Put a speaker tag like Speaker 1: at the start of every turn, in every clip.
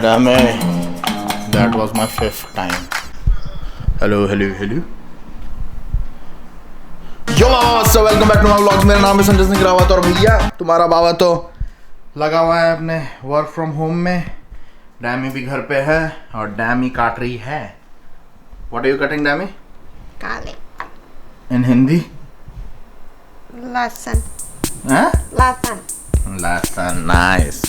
Speaker 1: Damn it. That was my 5th time. Hello. Yo, so welcome back to my vlogs. मेरा नाम है संजय सिंह रावत और भैया तुम्हारा बाबा तो लगा हुआ है अपने वर्क फ्रॉम होम में. डैमी भी घर पे है और डैमी काट रही है. What are you cutting, डैमी?
Speaker 2: Garlic.
Speaker 1: In Hindi?
Speaker 2: Lasan.
Speaker 1: Huh?
Speaker 2: Lasan.
Speaker 1: Lasan, nice.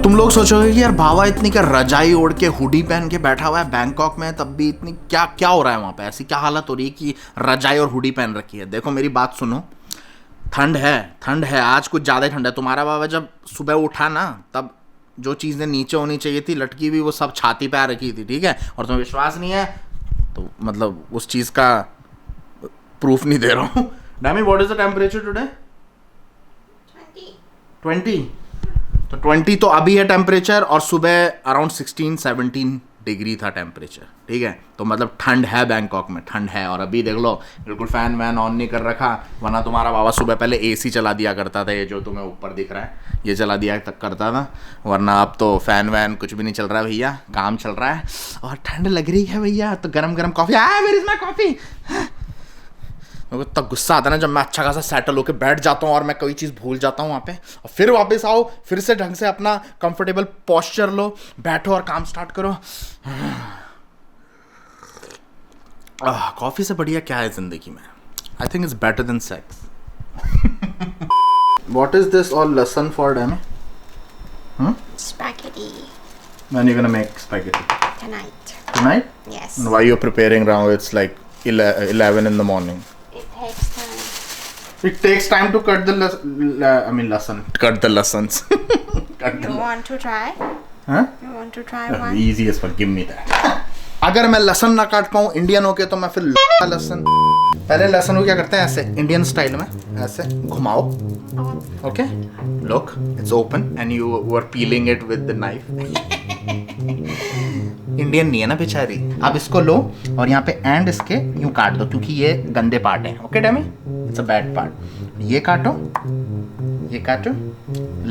Speaker 1: तुम लोग सोचोगे कि यार बाबा इतनी क्या रजाई ओढ़ के हुडी पहन के बैठा हुआ है बैंकॉक में, तब भी इतनी क्या हो रहा है वहाँ पे, ऐसी क्या हालत हो रही है कि रजाई और हुडी पहन रखी है. देखो मेरी बात सुनो, ठंड है आज कुछ ज़्यादा ठंड है. तुम्हारा बाबा जब सुबह उठा ना, तब जो चीज़ें नीचे होनी चाहिए थी लटकी हुई, वो सब छाती पे आ रखी थी, ठीक है. और तुम्हें विश्वास नहीं है तो मतलब उस चीज़ का प्रूफ नहीं दे रहा हूँ. डैमी, what is the temperature today? 20. तो 20 तो अभी है टेम्परेचर, और सुबह अराउंड 16-17 डिग्री था टेम्परेचर, ठीक है. तो मतलब ठंड है बैंकॉक में, ठंड है. और अभी देख लो बिल्कुल फैन वैन ऑन नहीं कर रखा, वरना तुम्हारा बाबा सुबह पहले एसी चला दिया करता था, ये जो तुम्हें ऊपर दिख रहा है ये चला दिया तक करता था. वरना अब तो फैन वैन कुछ भी नहीं चल रहा है भैया, काम चल रहा है और ठंड लग रही है भैया. तो गरम coffee, where is my coffee. मेरे को इतना गुस्सा आता है ना जब मैं अच्छा खासा सेटल होकर बैठ जाता हूँ और मैं कोई चीज़ भूल जाता हूँ वहाँ पे, और फिर वापस आओ, फिर से ढंग से अपना कंफर्टेबल पोस्चर लो, बैठो और काम स्टार्ट करो. कॉफ़ी से बढ़िया क्या है ज़िंदगी में? I think it's better than sex. What is this all lesson for dummy?
Speaker 2: Spaghetti.
Speaker 1: When are you gonna make spaghetti?
Speaker 2: Tonight.
Speaker 1: Tonight?
Speaker 2: Yes.
Speaker 1: And why you're preparing now? It's like 11 in the morning.
Speaker 2: It takes time.
Speaker 1: It takes time to cut the lesson. Cut the lessons.
Speaker 2: You want to try?
Speaker 1: Huh?
Speaker 2: You want to try one?
Speaker 1: Easiest one. Give me that. अगर मैं लहसन ना काट पाऊँ Indian होके, तो मैं फिर लहसन. पहले लहसन को क्या करते हैं, ऐसे इंडियन स्टाइल में ऐसे घुमाओ. Okay, look, it's open and you were piling it with the knife. Indian नहीं है ना बेचारी. अब इसको लो और यहाँ पे एंड इसके यूं काट दो, क्योंकि ये गंदे पार्ट हैं. Okay डैमी, it's a bad part. ये काटो.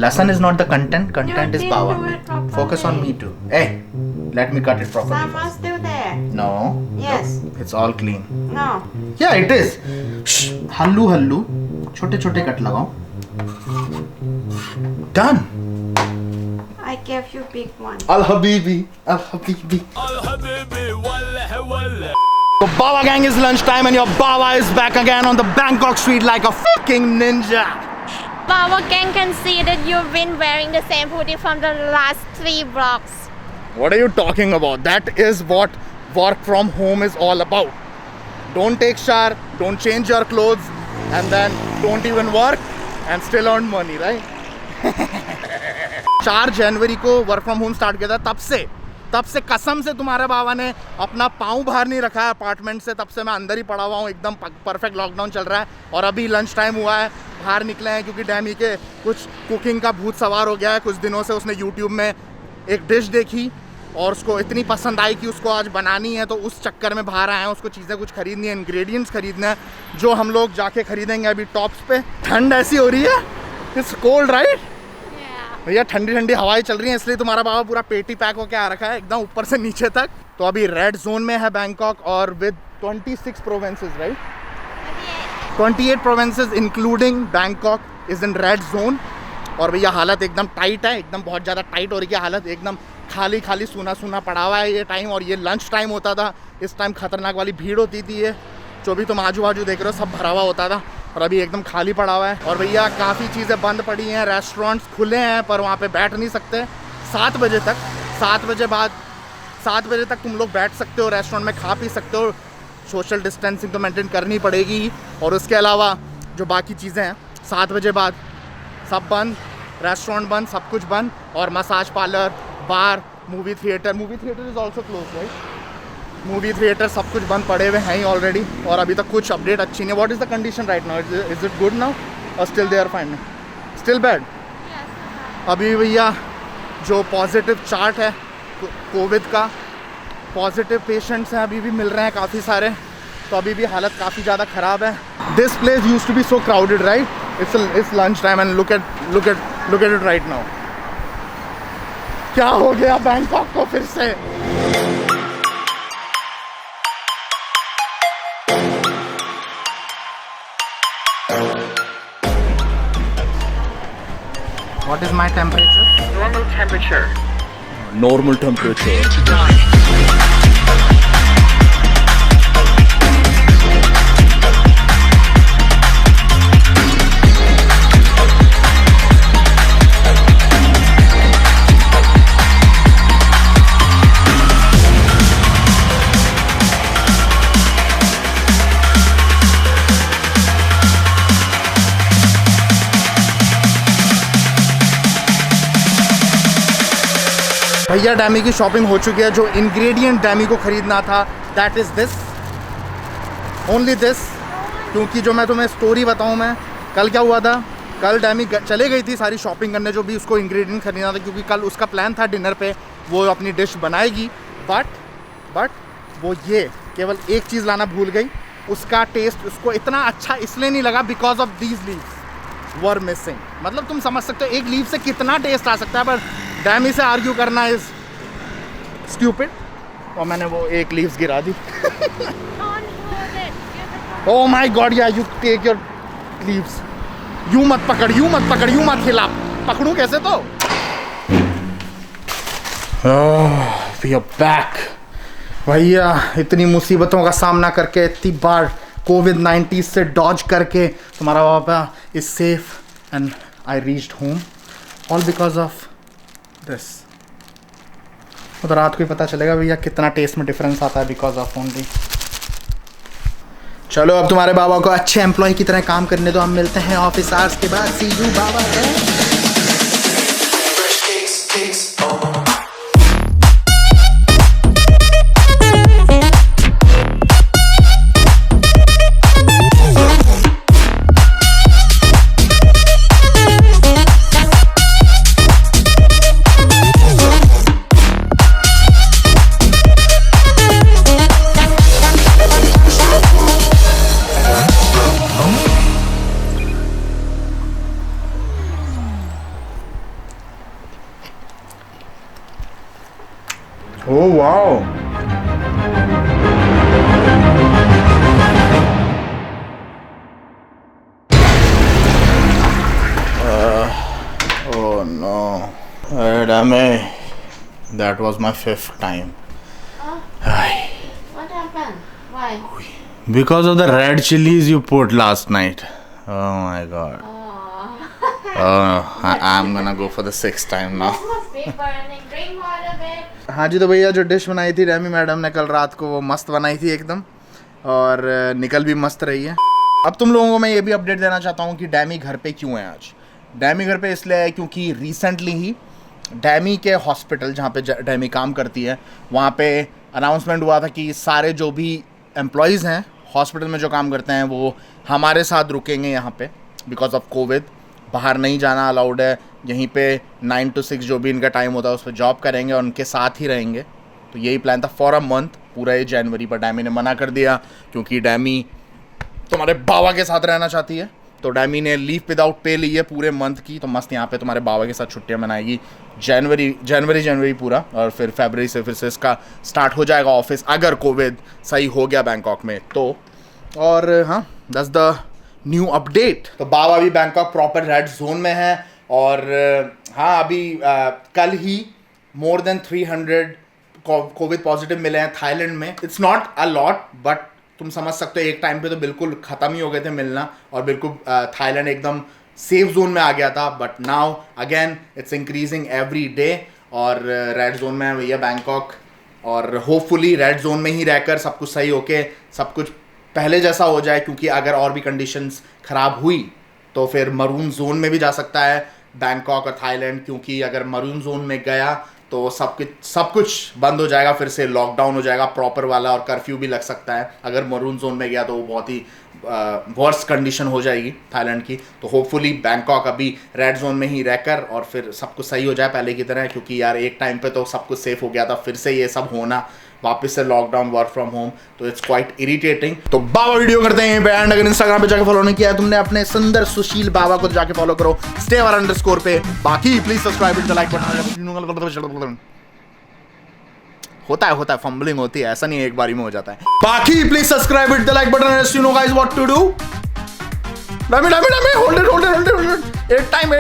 Speaker 1: Lesson is not the content is power. Focus on me too. Hey, let me cut it properly.
Speaker 2: Some are still there.
Speaker 1: No.
Speaker 2: Yes.
Speaker 1: Look, it's all clean.
Speaker 2: No.
Speaker 1: Yeah, it is. हल्लू छोटे cut लगाओ. Done.
Speaker 2: I gave you big one.
Speaker 1: Al Habibi. So Baba gang is lunchtime and your Baba is back again on the Bangkok street like a fucking ninja.
Speaker 2: Baba gang can see that you've been wearing the same hoodie from the last 3 vlogs.
Speaker 1: What are you talking about? That is what work from home is all about. Don't take shower, don't change your clothes, and then don't even work and still earn money, right? 4 जनवरी को work from home start किया था. तब से कसम से तुम्हारे बाबा ने अपना पाँव बाहर नहीं रखा है अपार्टमेंट से. तब से मैं अंदर ही पड़ा हुआ हूँ, एकदम परफेक्ट लॉकडाउन चल रहा है. और अभी लंच टाइम हुआ है, बाहर निकले हैं क्योंकि डैमी के कुछ कुकिंग का भूत सवार हो गया है. कुछ दिनों से उसने यूट्यूब में एक डिश देखी और उसको इतनी पसंद आई कि उसको आज बनानी है. तो उस चक्कर में बाहर आए हैं, उसको चीज़ें कुछ खरीदनी है, इंग्रेडिएंट्स खरीदना है, जो हम लोग जाके खरीदेंगे अभी टॉप्स पे. ठंड ऐसी हो रही है, इट्स कोल्ड राइट भैया. ठंडी हवाएं चल रही हैं, इसलिए तुम्हारा बाबा पूरा पेटी पैक होके आ रखा है एकदम ऊपर से नीचे तक. तो अभी रेड जोन में है बैंकॉक, और with 26 provinces right, 28 provinces including Bangkok is in red zone. और भैया हालत एकदम टाइट है, एकदम बहुत ज़्यादा टाइट हो रही है हालत. एकदम खाली सूना पड़ा हुआ है ये टाइम. और ये लंच टाइम होता था, इस टाइम खतरनाक वाली भीड़ होती थी. ये जो भी तुम आजू बाजू देख रहे हो सब भरा हुआ होता था, और अभी एकदम खाली पड़ा हुआ है. और भैया काफ़ी चीज़ें बंद पड़ी हैं, रेस्टोरेंट्स खुले हैं पर वहाँ पे बैठ नहीं सकते. 7 बजे तक तुम लोग बैठ सकते हो रेस्टोरेंट में, खा पी सकते हो. सोशल डिस्टेंसिंग तो मेंटेन करनी पड़ेगी. और उसके अलावा जो बाकी चीज़ें हैं 7 बजे बाद सब बंद, रेस्टोरेंट बंद, सब कुछ बंद. और massage parlour, bar, movie theatre is also close right. Movie theatre सब कुछ बंद पड़े हुए हैं ही ऑलरेडी. और अभी तक कुछ अपडेट अच्छी नहीं. What is the condition right now? Is it good now और still they are fine? Still bad. अभी भैया जो पॉजिटिव चार्ट है कोविड का, पॉजिटिव पेशेंट्स हैं अभी भी मिल रहे हैं काफ़ी सारे, तो अभी भी हालत काफ़ी ज़्यादा ख़राब है। This place used to be so crowded right, it's lunch time and look at it right now. क्या हो गया बैंकॉक को फिर से? What is my temperature?
Speaker 3: Normal temperature.
Speaker 1: Normal temperature. भैया डैमी की शॉपिंग हो चुकी है। जो इंग्रेडिएंट डैमी को ख़रीदना था that is this, only this. क्योंकि जो मैं तुम्हें स्टोरी बताऊं, मैं कल क्या हुआ था, कल डैमी चले गई थी सारी शॉपिंग करने, जो भी उसको इंग्रेडिएंट खरीदना था, क्योंकि कल उसका प्लान था डिनर पे वो अपनी डिश बनाएगी। बट वो ये केवल एक चीज़ लाना भूल गई। उसका टेस्ट उसको इतना अच्छा इसलिए नहीं लगा because of these leaves were missing. मतलब तुम समझ सकते हो एक लीव से कितना टेस्ट आ सकता है, पर डैमी से आर्ग्यू करना इज स्टूपिड। और मैंने वो एक लीव्स गिरा दी। ओह माय गॉड, या यू टेक योर लीव्स। यूं मत पकड़, यूं मत पकड़, यूं मत हिला। पकड़ूं कैसे तो? वी आर बैक भैया। इतनी मुसीबतों का सामना करके, इतनी बार कोविड-19 से डॉज करके तुम्हारा पापा is safe and I reached home all because of this. तो रात को ही पता चलेगा भैया कितना टेस्ट में डिफरेंस आता है बिकॉज ऑफ ओनली। चलो अब तुम्हारे बाबा को अच्छे एम्प्लॉय की तरह काम करने दो। हम मिलते हैं ऑफिस आवर्स के बाद। सी यू बाबा। Oh wow. Oh no. Dame, that was my 5th time.
Speaker 2: What happened? Why?
Speaker 1: Because of the red chilies you put last night. Oh my god. I'm gonna go for the 6th time now.
Speaker 2: Must be burning. Drink water, babe.
Speaker 1: हाँ जी, तो भैया जो dish बनाई थी ramie madam ने कल रात को, वो मस्त बनाई थी एकदम, और निकल भी मस्त रही है। अब तुम लोगों को मैं ये भी अपडेट देना चाहता हूँ कि डैमी घर पे क्यों है आज। डैमी घर पे इसलिए है क्योंकि रिसेंटली ही डैमी के हॉस्पिटल जहाँ पे डैमी काम करती है, वहाँ पे अनाउंसमेंट हुआ था कि सारे जो भी एम्प्लॉयज़ हैं हॉस्पिटल में जो काम करते हैं वो हमारे साथ रुकेंगे यहाँ पे बिकॉज ऑफ कोविड। बाहर नहीं जाना अलाउड है, यहीं पे 9 to 6 जो भी इनका टाइम होता है उस पर जॉब करेंगे और उनके साथ ही रहेंगे। तो यही प्लान था फॉर अ मंथ, पूरा ये जनवरी, पर डैमी ने मना कर दिया क्योंकि डैमी तुम्हारे बाबा के साथ रहना चाहती है। तो डैमी ने लीव विदाउट पे ली है पूरे मंथ की, तो मस्त यहाँ पे तुम्हारे बाबा के साथ छुट्टियाँ मनाएगी जनवरी पूरा, और फिर फरवरी से फिर से इसका स्टार्ट हो जाएगा ऑफिस, अगर कोविड सही हो गया बैंकॉक में तो। और हाँ, दैट्स द न्यू अपडेट। तो बाबा भी बैंकॉक प्रॉपर रेड जोन में है, और हाँ अभी कल ही मोर देन 300 कोविड पॉजिटिव मिले हैं थाईलैंड में। It's not a lot, but तुम समझ सकते हो एक टाइम पे तो बिल्कुल ख़त्म ही हो गए थे मिलना, और बिल्कुल थाईलैंड एकदम सेफ जोन में आ गया था। But now again it's increasing every day, और रेड जोन में है भैया बैंकॉक, और होपफुली रेड जोन में ही रहकर सब कुछ सही होके सब कुछ पहले जैसा हो जाए, क्योंकि अगर और भी कंडीशंस ख़राब हुई तो फिर मरून जोन में भी जा सकता है बैंकॉक और थाईलैंड, क्योंकि अगर मरून जोन में गया तो सब कुछ बंद हो जाएगा, फिर से लॉकडाउन हो जाएगा प्रॉपर वाला, और कर्फ्यू भी लग सकता है। अगर मरून जोन में गया तो वो बहुत ही वर्स्ट कंडीशन हो जाएगी थाईलैंड की। तो होपफुली बैंकॉक अभी रेड जोन में ही रहकर और फिर सब कुछ सही हो जाए पहले की तरह, क्योंकि यार एक टाइम पे तो सब कुछ सेफ हो गया था, फिर से ये सब होना वापस से लॉकडाउन, वर्क फ्रॉम होम, तो इट्स क्वाइट इरिटेटिंग। तो बाबा वीडियो करते हैं एंड अगर इंस्टाग्राम पे जाके फॉलो नहीं किया है तुमने अपने सुंदर सुशील बाबा को जाके फॉलो करो stay__ पे। बाकी please subscribe it, like button होता है फंबलिंग होती है, ऐसा नहीं एक बारी में हो जाता है। बाकी please subscribe it, the like button, you know guys what to do. Dummy hold it, एक टाइम